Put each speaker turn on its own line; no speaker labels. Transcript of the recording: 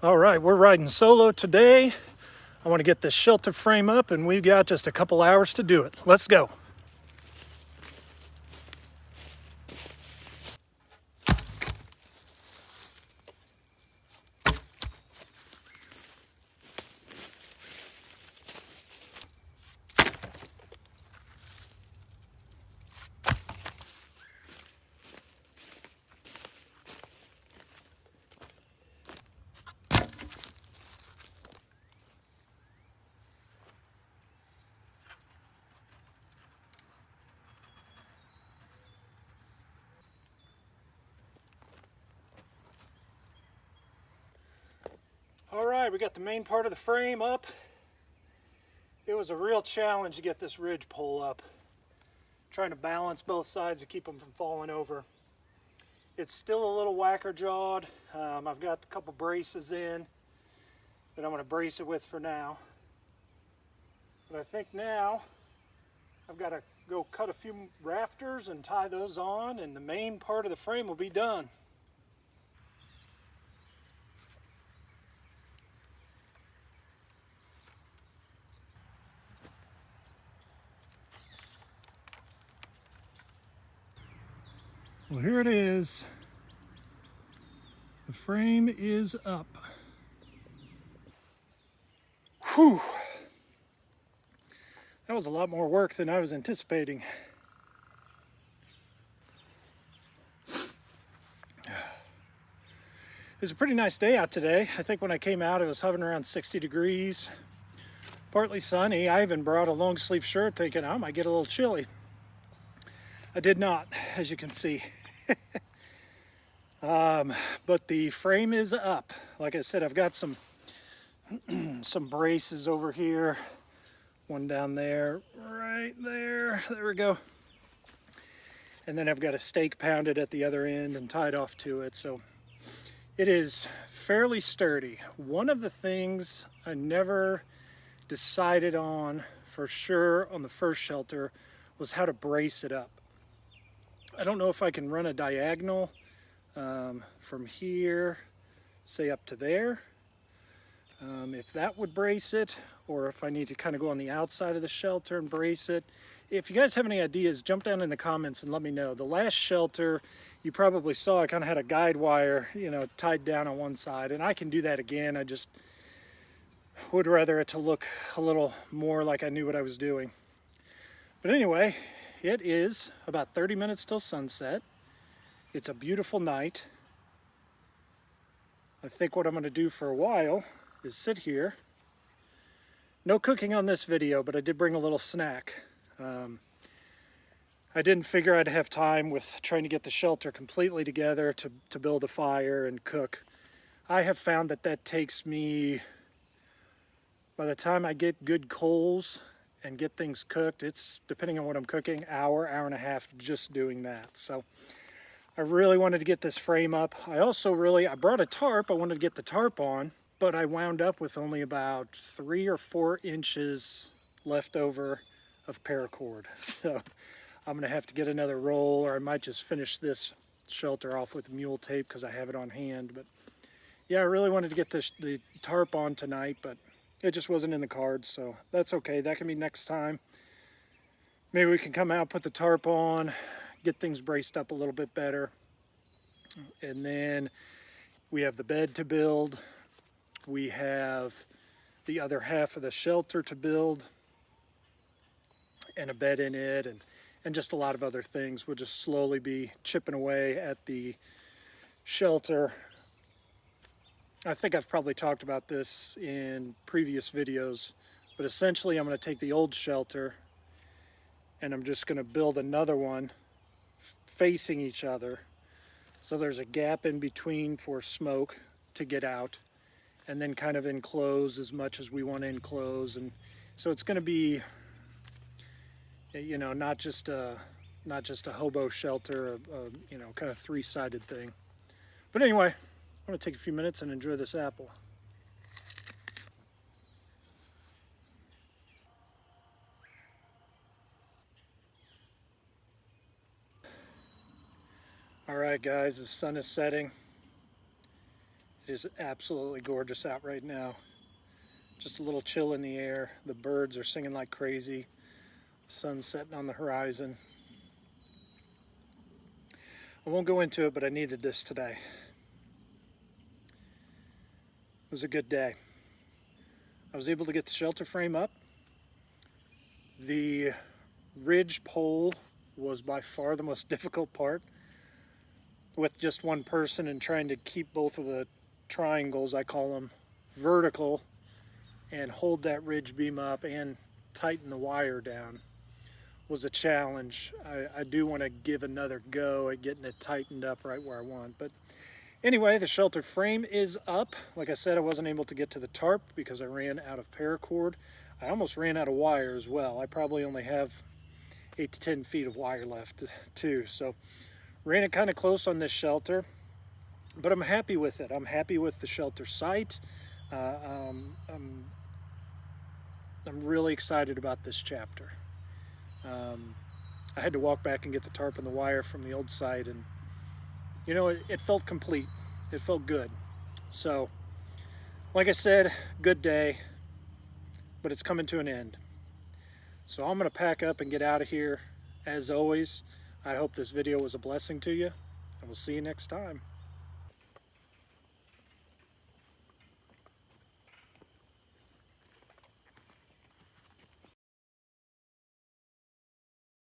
All right, we're riding solo today. I want to get this shelter frame up and we've got just a couple hours to do it. Let's go. All right, we got the main part of the frame up. It was a real challenge to get this ridge pole up. Trying to balance both sides to keep them from falling over. It's still a little whacker jawed. I've got a couple braces in that I'm going to brace it with for now. But I think now I've got to go cut a few rafters and tie those on, and the main part of the frame will be done. Well, here it is. The frame is up. Whew. That was a lot more work than I was anticipating. It's a pretty nice day out today. I think when I came out it was hovering around 60 degrees. Partly sunny. I even brought a long sleeve shirt thinking I might get a little chilly. I did not, as you can see. But the frame is up. Like I said, I've got some braces over here. One down there, right there. There we go. And then I've got a stake pounded at the other end and tied off to it. So it is fairly sturdy. One of the things I never decided on for sure on the first shelter was how to brace it up. I don't know if I can run a diagonal from here, say up to there, if that would brace it, or if I need to kind of go on the outside of the shelter and brace it. If you guys have any ideas, jump down in the comments and let me know. The last shelter, you probably saw, I kind of had a guide wire, tied down on one side, and I can do that again. I just would rather it to look a little more like I knew what I was doing. But anyway, it is about 30 minutes till sunset. It's a beautiful night. I think what I'm going to do for a while is sit here. No cooking on this video, but I did bring a little snack. I didn't figure I'd have time with trying to get the shelter completely together to build a fire and cook. I have found that takes me, by the time I get good coals and get things cooked, it's, depending on what I'm cooking, hour and a half just doing that. So I really wanted to get this frame up. I brought a tarp. I wanted to get the tarp on, but I wound up with only about 3 or 4 inches left over of paracord. So I'm gonna have to get another roll, or I might just finish this shelter off with mule tape because I have it on hand. But yeah, I really wanted to get the tarp on tonight, but it just wasn't in the cards, so that's okay. That can be next time. Maybe we can come out, put the tarp on, get things braced up a little bit better. And then we have the bed to build. We have the other half of the shelter to build and a bed in it, and just a lot of other things. We'll just slowly be chipping away at the shelter. I think I've probably talked about this in previous videos, but essentially I'm going to take the old shelter and I'm just going to build another one facing each other, so there's a gap in between for smoke to get out, and then kind of enclose as much as we want to enclose. And so it's going to be, not just a hobo shelter, kind of 3-sided thing. But anyway, I'm going to take a few minutes and enjoy this apple. All right, guys, the sun is setting. It is absolutely gorgeous out right now. Just a little chill in the air. The birds are singing like crazy. Sun's setting on the horizon. I won't go into it, but I needed this today. It was a good day. I was able to get the shelter frame up. The ridge pole was by far the most difficult part, with just one person and trying to keep both of the triangles, I call them, vertical and hold that ridge beam up and tighten the wire down was a challenge. I do want to give another go at getting it tightened up right where I want. But anyway, the shelter frame is up. Like I said, I wasn't able to get to the tarp because I ran out of paracord. I almost ran out of wire as well. I probably only have 8 to 10 feet of wire left too. So ran it kind of close on this shelter, but I'm happy with it. I'm happy with the shelter site. I'm really excited about this chapter. I had to walk back and get the tarp and the wire from the old site, and you know, it felt complete. It felt good. So, like I said, good day, but it's coming to an end. So I'm going to pack up and get out of here. As always, I hope this video was a blessing to you, and we'll see you next time.